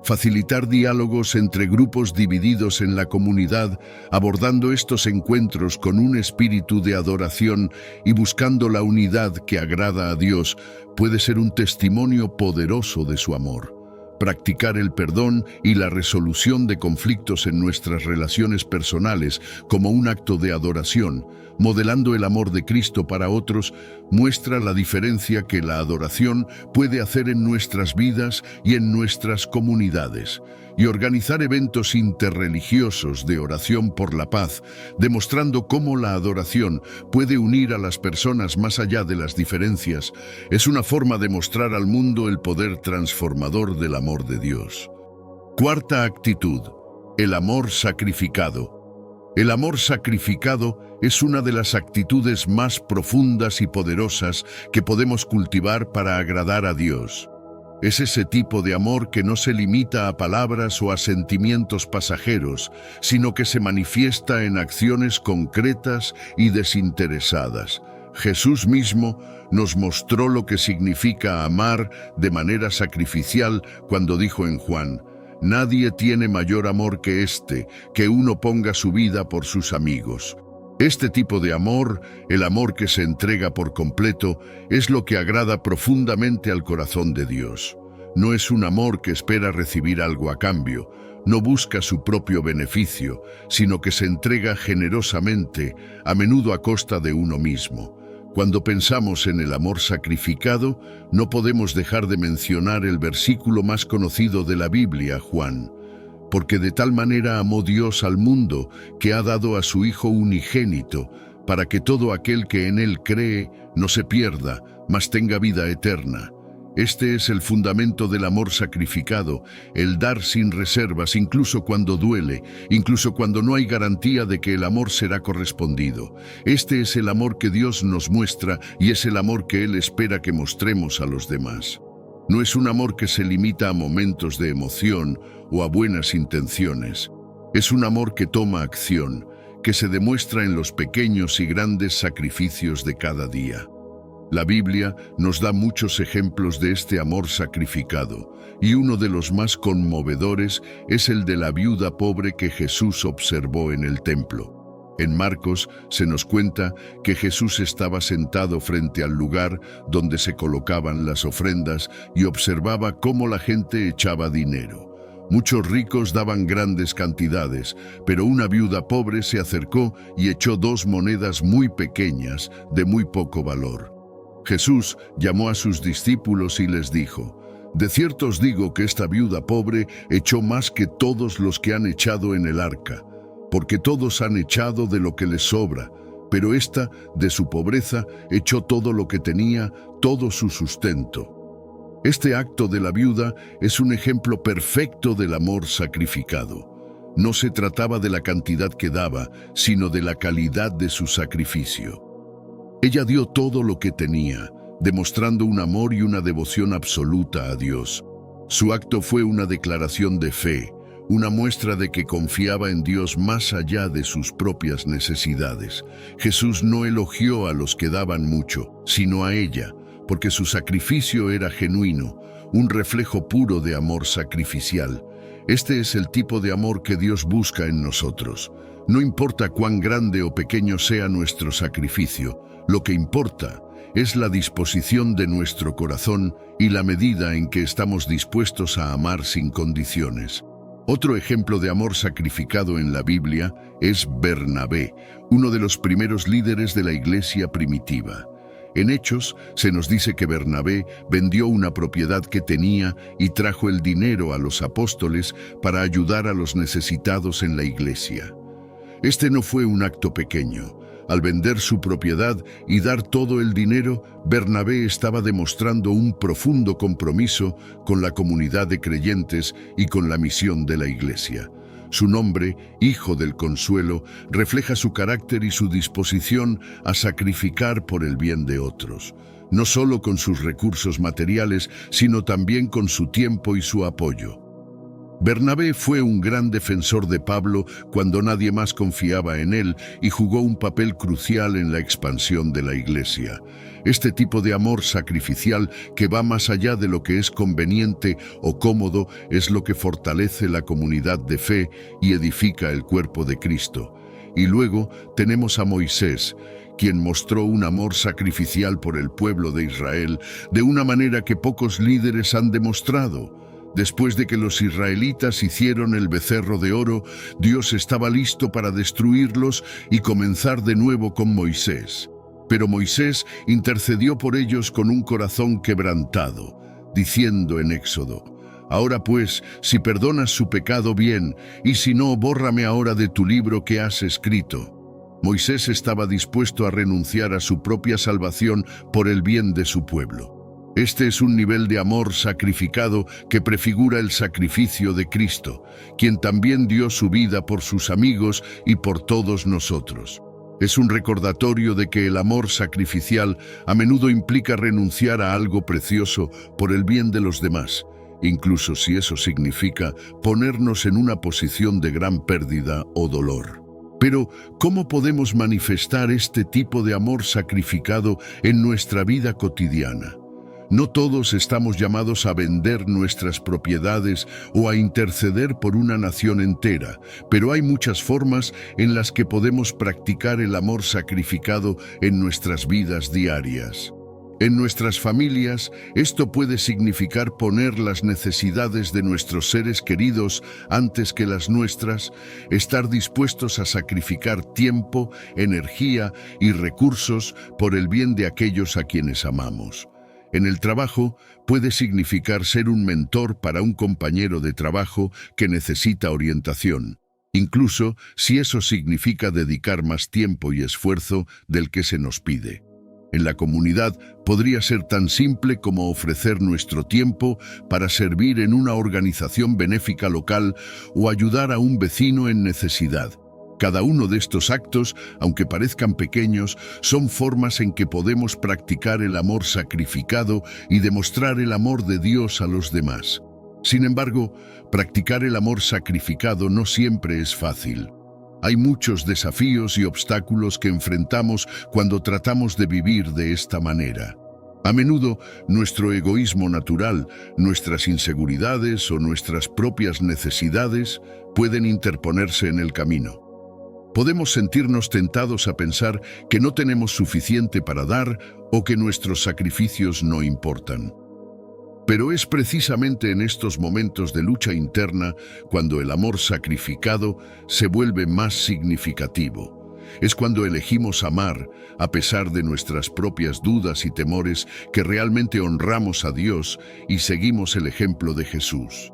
Facilitar diálogos entre grupos divididos en la comunidad, abordando estos encuentros con un espíritu de adoración y buscando la unidad que agrada a Dios, puede ser un testimonio poderoso de su amor. Practicar el perdón y la resolución de conflictos en nuestras relaciones personales como un acto de adoración, modelando el amor de Cristo para otros, muestra la diferencia que la adoración puede hacer en nuestras vidas y en nuestras comunidades. Y organizar eventos interreligiosos de oración por la paz, demostrando cómo la adoración puede unir a las personas más allá de las diferencias, es una forma de mostrar al mundo el poder transformador del amor de Dios. Cuarta actitud: el amor sacrificado. El amor sacrificado es una de las actitudes más profundas y poderosas que podemos cultivar para agradar a Dios. Es ese tipo de amor que no se limita a palabras o a sentimientos pasajeros, sino que se manifiesta en acciones concretas y desinteresadas. Jesús mismo nos mostró lo que significa amar de manera sacrificial cuando dijo en Juan: «Nadie tiene mayor amor que este, que uno ponga su vida por sus amigos». Este tipo de amor, el amor que se entrega por completo, es lo que agrada profundamente al corazón de Dios. No es un amor que espera recibir algo a cambio, no busca su propio beneficio, sino que se entrega generosamente, a menudo a costa de uno mismo. Cuando pensamos en el amor sacrificado, no podemos dejar de mencionar el versículo más conocido de la Biblia, Juan: «Porque de tal manera amó Dios al mundo, que ha dado a su Hijo unigénito, para que todo aquel que en Él cree no se pierda, mas tenga vida eterna». Este es el fundamento del amor sacrificado, el dar sin reservas, incluso cuando duele, incluso cuando no hay garantía de que el amor será correspondido. Este es el amor que Dios nos muestra y es el amor que Él espera que mostremos a los demás. No es un amor que se limita a momentos de emoción o a buenas intenciones. Es un amor que toma acción, que se demuestra en los pequeños y grandes sacrificios de cada día. La Biblia nos da muchos ejemplos de este amor sacrificado, y uno de los más conmovedores es el de la viuda pobre que Jesús observó en el templo. En Marcos se nos cuenta que Jesús estaba sentado frente al lugar donde se colocaban las ofrendas y observaba cómo la gente echaba dinero. Muchos ricos daban grandes cantidades, pero una viuda pobre se acercó y echó 2 monedas muy pequeñas, de muy poco valor. Jesús llamó a sus discípulos y les dijo: «De cierto os digo que esta viuda pobre echó más que todos los que han echado en el arca, porque todos han echado de lo que les sobra, pero ésta, de su pobreza, echó todo lo que tenía, todo su sustento». Este acto de la viuda es un ejemplo perfecto del amor sacrificado. No se trataba de la cantidad que daba, sino de la calidad de su sacrificio. Ella dio todo lo que tenía, demostrando un amor y una devoción absoluta a Dios. Su acto fue una declaración de fe, una muestra de que confiaba en Dios más allá de sus propias necesidades. Jesús no elogió a los que daban mucho, sino a ella, porque su sacrificio era genuino, un reflejo puro de amor sacrificial. Este es el tipo de amor que Dios busca en nosotros. No importa cuán grande o pequeño sea nuestro sacrificio, lo que importa es la disposición de nuestro corazón y la medida en que estamos dispuestos a amar sin condiciones. Otro ejemplo de amor sacrificado en la Biblia es Bernabé, uno de los primeros líderes de la iglesia primitiva. En Hechos se nos dice que Bernabé vendió una propiedad que tenía y trajo el dinero a los apóstoles para ayudar a los necesitados en la iglesia. Este no fue un acto pequeño. Al vender su propiedad y dar todo el dinero, Bernabé estaba demostrando un profundo compromiso con la comunidad de creyentes y con la misión de la iglesia. Su nombre, Hijo del Consuelo, refleja su carácter y su disposición a sacrificar por el bien de otros, no solo con sus recursos materiales, sino también con su tiempo y su apoyo. Bernabé fue un gran defensor de Pablo cuando nadie más confiaba en él y jugó un papel crucial en la expansión de la iglesia. Este tipo de amor sacrificial que va más allá de lo que es conveniente o cómodo es lo que fortalece la comunidad de fe y edifica el cuerpo de Cristo. Y luego tenemos a Moisés, quien mostró un amor sacrificial por el pueblo de Israel de una manera que pocos líderes han demostrado. Después de que los israelitas hicieron el becerro de oro, Dios estaba listo para destruirlos y comenzar de nuevo con Moisés. Pero Moisés intercedió por ellos con un corazón quebrantado, diciendo en Éxodo: «Ahora pues, si perdonas su pecado, bien, y si no, bórrame ahora de tu libro que has escrito». Moisés estaba dispuesto a renunciar a su propia salvación por el bien de su pueblo. Este es un nivel de amor sacrificado que prefigura el sacrificio de Cristo, quien también dio su vida por sus amigos y por todos nosotros. Es un recordatorio de que el amor sacrificial a menudo implica renunciar a algo precioso por el bien de los demás, incluso si eso significa ponernos en una posición de gran pérdida o dolor. Pero, ¿cómo podemos manifestar este tipo de amor sacrificado en nuestra vida cotidiana? No todos estamos llamados a vender nuestras propiedades o a interceder por una nación entera, pero hay muchas formas en las que podemos practicar el amor sacrificado en nuestras vidas diarias. En nuestras familias, esto puede significar poner las necesidades de nuestros seres queridos antes que las nuestras, estar dispuestos a sacrificar tiempo, energía y recursos por el bien de aquellos a quienes amamos. En el trabajo, puede significar ser un mentor para un compañero de trabajo que necesita orientación, incluso si eso significa dedicar más tiempo y esfuerzo del que se nos pide. En la comunidad, podría ser tan simple como ofrecer nuestro tiempo para servir en una organización benéfica local o ayudar a un vecino en necesidad. Cada uno de estos actos, aunque parezcan pequeños, son formas en que podemos practicar el amor sacrificado y demostrar el amor de Dios a los demás. Sin embargo, practicar el amor sacrificado no siempre es fácil. Hay muchos desafíos y obstáculos que enfrentamos cuando tratamos de vivir de esta manera. A menudo, nuestro egoísmo natural, nuestras inseguridades o nuestras propias necesidades pueden interponerse en el camino. Podemos sentirnos tentados a pensar que no tenemos suficiente para dar o que nuestros sacrificios no importan. Pero es precisamente en estos momentos de lucha interna cuando el amor sacrificado se vuelve más significativo. Es cuando elegimos amar, a pesar de nuestras propias dudas y temores, que realmente honramos a Dios y seguimos el ejemplo de Jesús.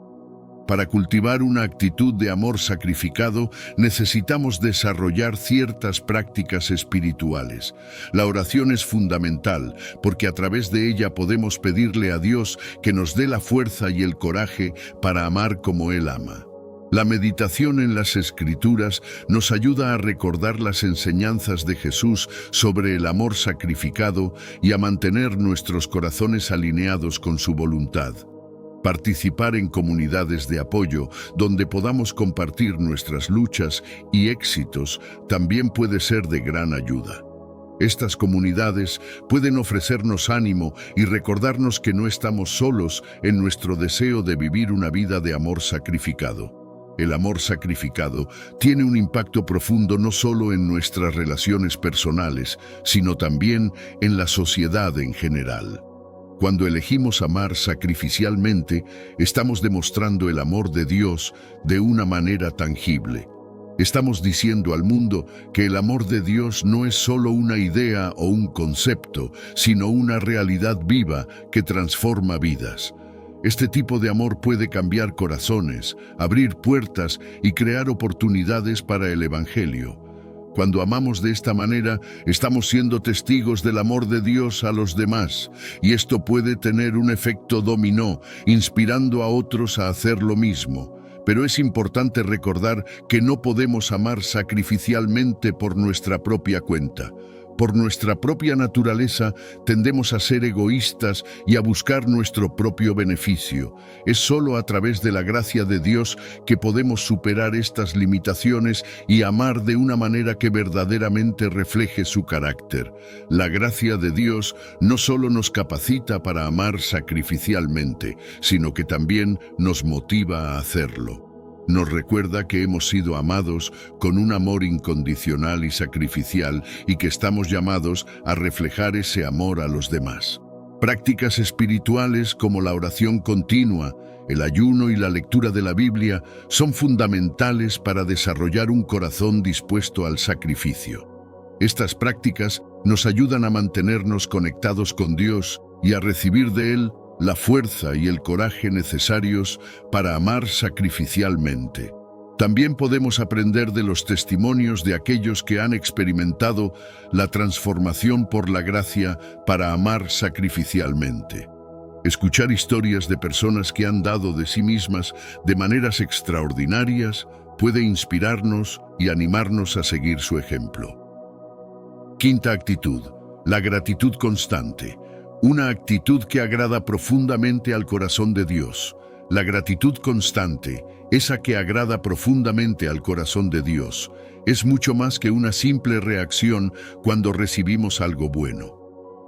Para cultivar una actitud de amor sacrificado, necesitamos desarrollar ciertas prácticas espirituales. La oración es fundamental, porque a través de ella podemos pedirle a Dios que nos dé la fuerza y el coraje para amar como Él ama. La meditación en las Escrituras nos ayuda a recordar las enseñanzas de Jesús sobre el amor sacrificado y a mantener nuestros corazones alineados con su voluntad. Participar en comunidades de apoyo donde podamos compartir nuestras luchas y éxitos también puede ser de gran ayuda. Estas comunidades pueden ofrecernos ánimo y recordarnos que no estamos solos en nuestro deseo de vivir una vida de amor sacrificado. El amor sacrificado tiene un impacto profundo no solo en nuestras relaciones personales, sino también en la sociedad en general. Cuando elegimos amar sacrificialmente, estamos demostrando el amor de Dios de una manera tangible. Estamos diciendo al mundo que el amor de Dios no es solo una idea o un concepto, sino una realidad viva que transforma vidas. Este tipo de amor puede cambiar corazones, abrir puertas y crear oportunidades para el Evangelio. Cuando amamos de esta manera, estamos siendo testigos del amor de Dios a los demás, y esto puede tener un efecto dominó, inspirando a otros a hacer lo mismo. Pero es importante recordar que no podemos amar sacrificialmente por nuestra propia cuenta. Por nuestra propia naturaleza, tendemos a ser egoístas y a buscar nuestro propio beneficio. Es solo a través de la gracia de Dios que podemos superar estas limitaciones y amar de una manera que verdaderamente refleje su carácter. La gracia de Dios no solo nos capacita para amar sacrificialmente, sino que también nos motiva a hacerlo. Nos recuerda que hemos sido amados con un amor incondicional y sacrificial y que estamos llamados a reflejar ese amor a los demás. Prácticas espirituales como la oración continua, el ayuno y la lectura de la Biblia son fundamentales para desarrollar un corazón dispuesto al sacrificio. Estas prácticas nos ayudan a mantenernos conectados con Dios y a recibir de Él la fuerza y el coraje necesarios para amar sacrificialmente. También podemos aprender de los testimonios de aquellos que han experimentado la transformación por la gracia para amar sacrificialmente. Escuchar historias de personas que han dado de sí mismas de maneras extraordinarias puede inspirarnos y animarnos a seguir su ejemplo. Quinta actitud: la gratitud constante. Una actitud que agrada profundamente al corazón de Dios. La gratitud constante, esa que agrada profundamente al corazón de Dios, es mucho más que una simple reacción cuando recibimos algo bueno.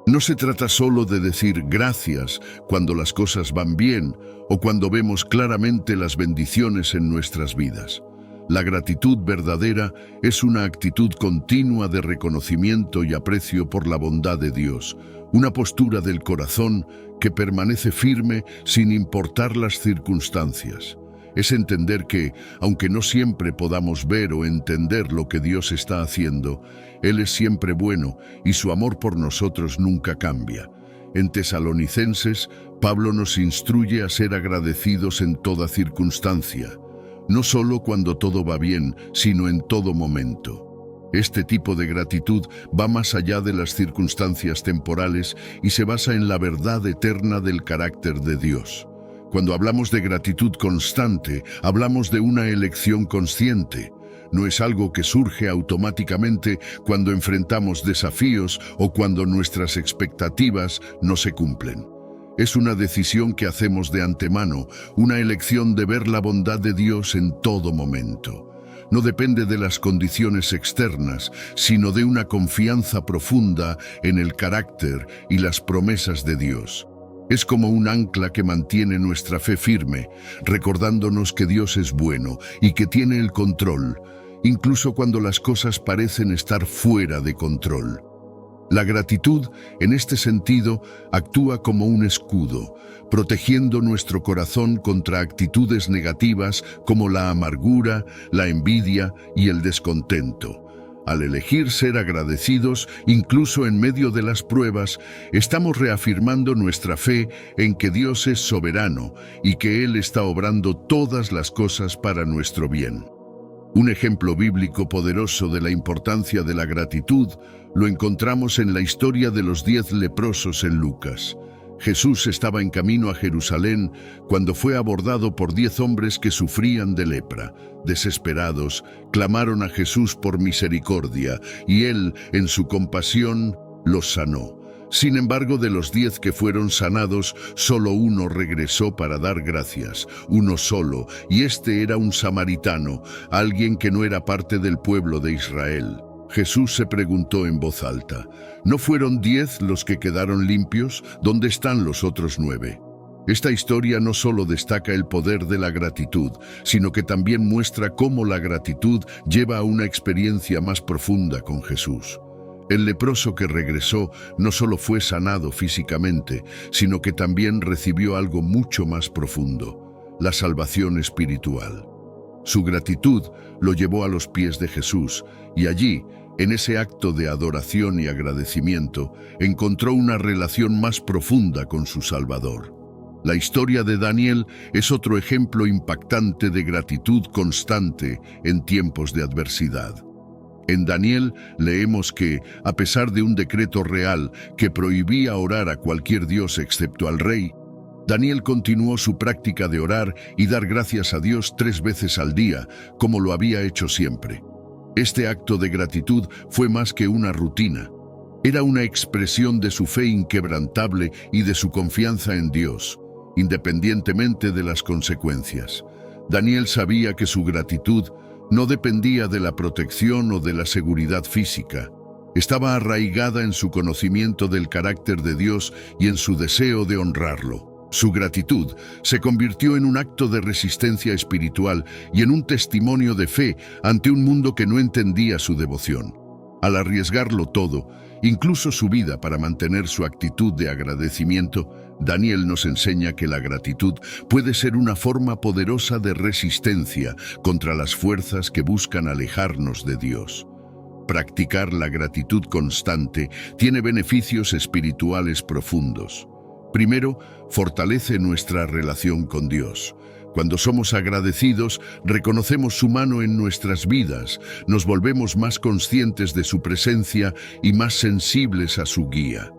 No se trata solo de decir gracias cuando las cosas van bien o cuando vemos claramente las bendiciones en nuestras vidas. La gratitud verdadera es una actitud continua de reconocimiento y aprecio por la bondad de Dios, una postura del corazón que permanece firme sin importar las circunstancias. Es entender que, aunque no siempre podamos ver o entender lo que Dios está haciendo, Él es siempre bueno y su amor por nosotros nunca cambia. En Tesalonicenses, Pablo nos instruye a ser agradecidos en toda circunstancia, no solo cuando todo va bien, sino en todo momento. Este tipo de gratitud va más allá de las circunstancias temporales y se basa en la verdad eterna del carácter de Dios. Cuando hablamos de gratitud constante, hablamos de una elección consciente. No es algo que surge automáticamente cuando enfrentamos desafíos o cuando nuestras expectativas no se cumplen. Es una decisión que hacemos de antemano, una elección de ver la bondad de Dios en todo momento. no depende de las condiciones externas, sino de una confianza profunda en el carácter y las promesas de Dios. Es como un ancla que mantiene nuestra fe firme, recordándonos que Dios es bueno y que tiene el control, incluso cuando las cosas parecen estar fuera de control. La gratitud, en este sentido, actúa como un escudo, protegiendo nuestro corazón contra actitudes negativas como la amargura, la envidia y el descontento. Al elegir ser agradecidos, incluso en medio de las pruebas, estamos reafirmando nuestra fe en que Dios es soberano y que Él está obrando todas las cosas para nuestro bien. Un ejemplo bíblico poderoso de la importancia de la gratitud lo encontramos en la historia de los 10 leprosos en Lucas. Jesús estaba en camino a Jerusalén cuando fue abordado por 10 hombres que sufrían de lepra. Desesperados, clamaron a Jesús por misericordia, y Él, en su compasión, los sanó. Sin embargo, de los 10 que fueron sanados, solo uno regresó para dar gracias, uno solo, y este era un samaritano, alguien que no era parte del pueblo de Israel. Jesús se preguntó en voz alta, ¿no fueron 10 los que quedaron limpios? ¿Dónde están los otros 9? Esta historia no solo destaca el poder de la gratitud, sino que también muestra cómo la gratitud lleva a una experiencia más profunda con Jesús. El leproso que regresó no solo fue sanado físicamente, sino que también recibió algo mucho más profundo, la salvación espiritual. Su gratitud lo llevó a los pies de Jesús, y allí, en ese acto de adoración y agradecimiento, encontró una relación más profunda con su Salvador. La historia de Daniel es otro ejemplo impactante de gratitud constante en tiempos de adversidad. En Daniel leemos que, a pesar de un decreto real que prohibía orar a cualquier dios excepto al rey, Daniel continuó su práctica de orar y dar gracias a Dios 3 veces al día, como lo había hecho siempre. Este acto de gratitud fue más que una rutina. Era una expresión de su fe inquebrantable y de su confianza en Dios, independientemente de las consecuencias. Daniel sabía que su gratitud no dependía de la protección o de la seguridad física. Estaba arraigada en su conocimiento del carácter de Dios y en su deseo de honrarlo. Su gratitud se convirtió en un acto de resistencia espiritual y en un testimonio de fe ante un mundo que no entendía su devoción. Al arriesgarlo todo, incluso su vida para mantener su actitud de agradecimiento, Daniel nos enseña que la gratitud puede ser una forma poderosa de resistencia contra las fuerzas que buscan alejarnos de Dios. Practicar la gratitud constante tiene beneficios espirituales profundos. Primero, fortalece nuestra relación con Dios. Cuando somos agradecidos, reconocemos su mano en nuestras vidas, nos volvemos más conscientes de su presencia y más sensibles a su guía.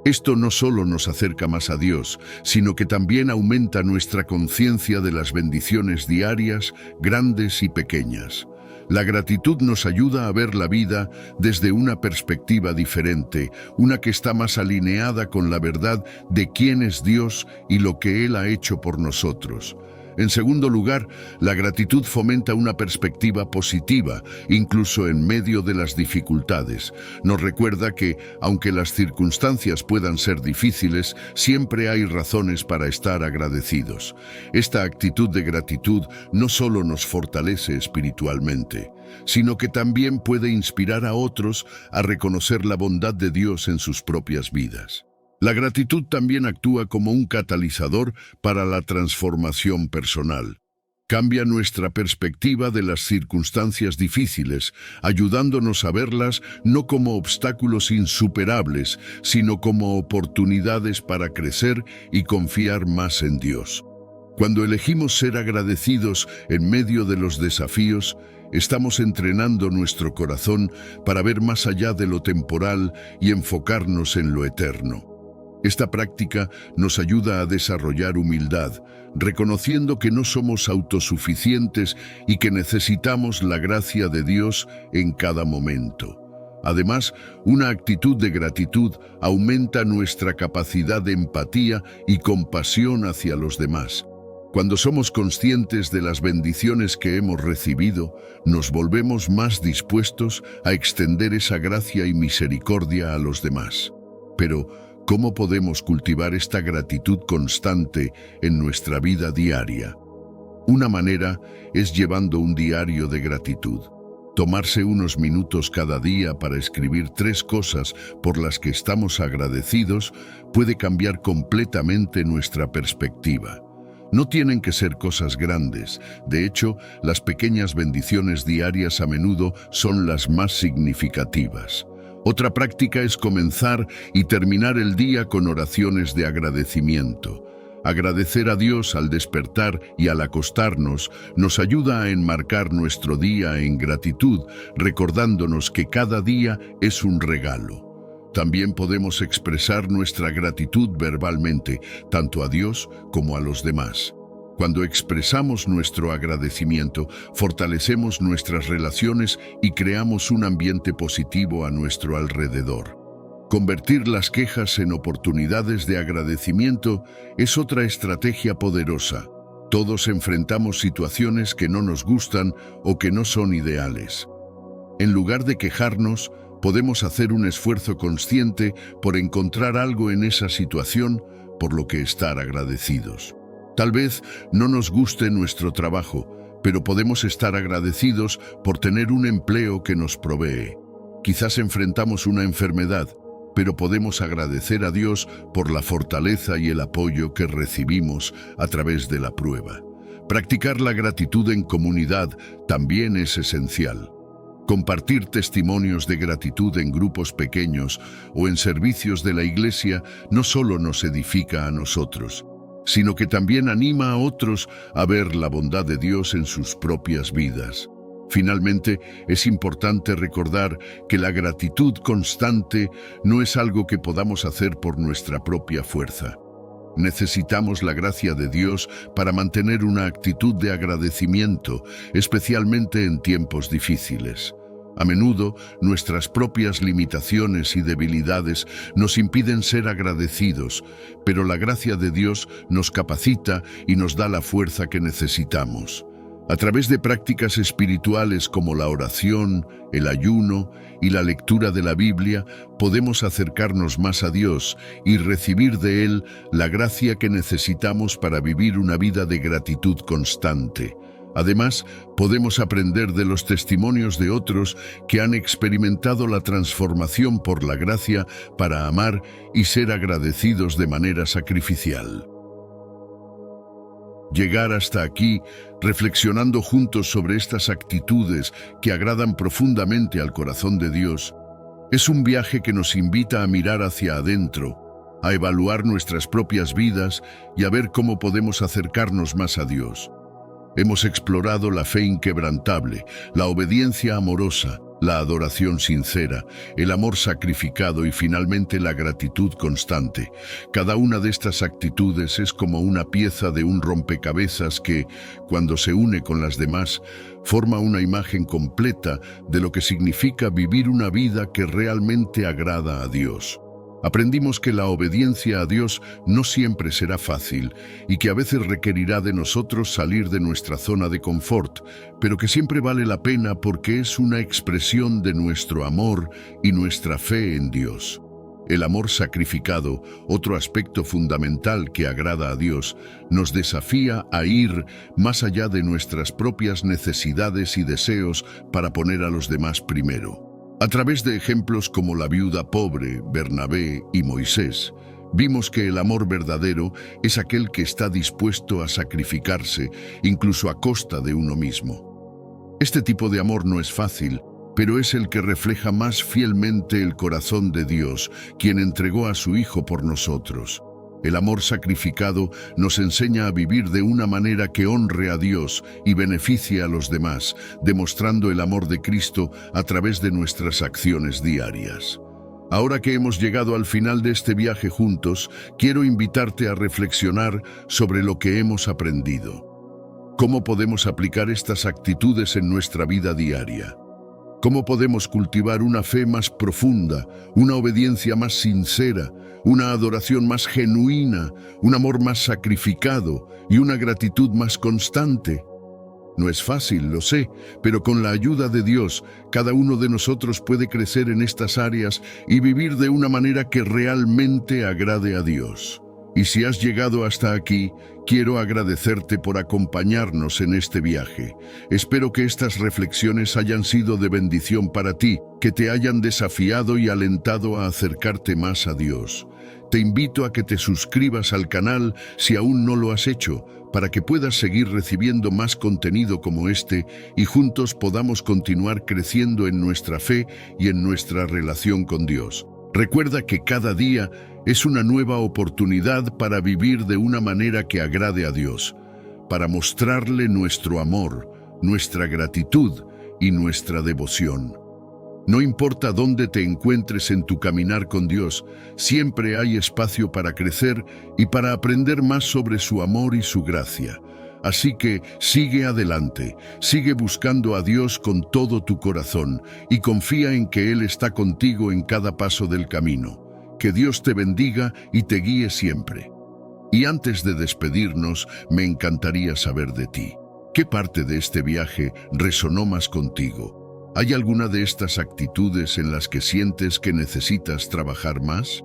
Esto no solo nos acerca más a Dios, sino que también aumenta nuestra conciencia de las bendiciones diarias, grandes y pequeñas. La gratitud nos ayuda a ver la vida desde una perspectiva diferente, una que está más alineada con la verdad de quién es Dios y lo que Él ha hecho por nosotros. En segundo lugar, la gratitud fomenta una perspectiva positiva, incluso en medio de las dificultades. Nos recuerda que, aunque las circunstancias puedan ser difíciles, siempre hay razones para estar agradecidos. Esta actitud de gratitud no solo nos fortalece espiritualmente, sino que también puede inspirar a otros a reconocer la bondad de Dios en sus propias vidas. La gratitud también actúa como un catalizador para la transformación personal. Cambia nuestra perspectiva de las circunstancias difíciles, ayudándonos a verlas no como obstáculos insuperables, sino como oportunidades para crecer y confiar más en Dios. Cuando elegimos ser agradecidos en medio de los desafíos, estamos entrenando nuestro corazón para ver más allá de lo temporal y enfocarnos en lo eterno. Esta práctica nos ayuda a desarrollar humildad, reconociendo que no somos autosuficientes y que necesitamos la gracia de Dios en cada momento. Además, una actitud de gratitud aumenta nuestra capacidad de empatía y compasión hacia los demás. Cuando somos conscientes de las bendiciones que hemos recibido, nos volvemos más dispuestos a extender esa gracia y misericordia a los demás. Pero, ¿cómo podemos cultivar esta gratitud constante en nuestra vida diaria? Una manera es llevando un diario de gratitud. Tomarse unos minutos cada día para escribir 3 cosas por las que estamos agradecidos puede cambiar completamente nuestra perspectiva. No tienen que ser cosas grandes. De hecho, las pequeñas bendiciones diarias a menudo son las más significativas. Otra práctica es comenzar y terminar el día con oraciones de agradecimiento. Agradecer a Dios al despertar y al acostarnos nos ayuda a enmarcar nuestro día en gratitud, recordándonos que cada día es un regalo. También podemos expresar nuestra gratitud verbalmente, tanto a Dios como a los demás. Cuando expresamos nuestro agradecimiento, fortalecemos nuestras relaciones y creamos un ambiente positivo a nuestro alrededor. Convertir las quejas en oportunidades de agradecimiento es otra estrategia poderosa. Todos enfrentamos situaciones que no nos gustan o que no son ideales. En lugar de quejarnos, podemos hacer un esfuerzo consciente por encontrar algo en esa situación por lo que estar agradecidos. Tal vez no nos guste nuestro trabajo, pero podemos estar agradecidos por tener un empleo que nos provee. Quizás enfrentamos una enfermedad, pero podemos agradecer a Dios por la fortaleza y el apoyo que recibimos a través de la prueba. Practicar la gratitud en comunidad también es esencial. Compartir testimonios de gratitud en grupos pequeños o en servicios de la iglesia no solo nos edifica a nosotros, sino que también anima a otros a ver la bondad de Dios en sus propias vidas. Finalmente, es importante recordar que la gratitud constante no es algo que podamos hacer por nuestra propia fuerza. Necesitamos la gracia de Dios para mantener una actitud de agradecimiento, especialmente en tiempos difíciles. A menudo, nuestras propias limitaciones y debilidades nos impiden ser agradecidos, pero la gracia de Dios nos capacita y nos da la fuerza que necesitamos. A través de prácticas espirituales como la oración, el ayuno y la lectura de la Biblia, podemos acercarnos más a Dios y recibir de Él la gracia que necesitamos para vivir una vida de gratitud constante. Además, podemos aprender de los testimonios de otros que han experimentado la transformación por la gracia para amar y ser agradecidos de manera sacrificial. Llegar hasta aquí, reflexionando juntos sobre estas actitudes que agradan profundamente al corazón de Dios, es un viaje que nos invita a mirar hacia adentro, a evaluar nuestras propias vidas y a ver cómo podemos acercarnos más a Dios. Hemos explorado la fe inquebrantable, la obediencia amorosa, la adoración sincera, el amor sacrificado y finalmente la gratitud constante. Cada una de estas actitudes es como una pieza de un rompecabezas que, cuando se une con las demás, forma una imagen completa de lo que significa vivir una vida que realmente agrada a Dios. Aprendimos que la obediencia a Dios no siempre será fácil y que a veces requerirá de nosotros salir de nuestra zona de confort, pero que siempre vale la pena porque es una expresión de nuestro amor y nuestra fe en Dios. El amor sacrificado, otro aspecto fundamental que agrada a Dios, nos desafía a ir más allá de nuestras propias necesidades y deseos para poner a los demás primero. A través de ejemplos como la viuda pobre, Bernabé y Moisés, vimos que el amor verdadero es aquel que está dispuesto a sacrificarse, incluso a costa de uno mismo. Este tipo de amor no es fácil, pero es el que refleja más fielmente el corazón de Dios, quien entregó a su Hijo por nosotros. El amor sacrificado nos enseña a vivir de una manera que honre a Dios y beneficie a los demás, demostrando el amor de Cristo a través de nuestras acciones diarias. Ahora que hemos llegado al final de este viaje juntos, quiero invitarte a reflexionar sobre lo que hemos aprendido. ¿Cómo podemos aplicar estas actitudes en nuestra vida diaria? ¿Cómo podemos cultivar una fe más profunda, una obediencia más sincera, una adoración más genuina, un amor más sacrificado y una gratitud más constante? No es fácil, lo sé, pero con la ayuda de Dios, cada uno de nosotros puede crecer en estas áreas y vivir de una manera que realmente agrade a Dios. Y si has llegado hasta aquí, quiero agradecerte por acompañarnos en este viaje. Espero que estas reflexiones hayan sido de bendición para ti, que te hayan desafiado y alentado a acercarte más a Dios. Te invito a que te suscribas al canal si aún no lo has hecho, para que puedas seguir recibiendo más contenido como este y juntos podamos continuar creciendo en nuestra fe y en nuestra relación con Dios. Recuerda que cada día es una nueva oportunidad para vivir de una manera que agrade a Dios, para mostrarle nuestro amor, nuestra gratitud y nuestra devoción. No importa dónde te encuentres en tu caminar con Dios, siempre hay espacio para crecer y para aprender más sobre su amor y su gracia. Así que sigue adelante, sigue buscando a Dios con todo tu corazón y confía en que Él está contigo en cada paso del camino. Que Dios te bendiga y te guíe siempre. Y antes de despedirnos, me encantaría saber de ti. ¿Qué parte de este viaje resonó más contigo? ¿Hay alguna de estas actitudes en las que sientes que necesitas trabajar más?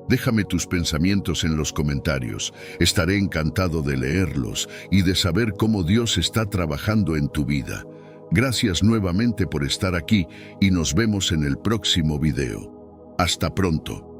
Déjame tus pensamientos en los comentarios. Estaré encantado de leerlos y de saber cómo Dios está trabajando en tu vida. Gracias nuevamente por estar aquí y nos vemos en el próximo video. Hasta pronto.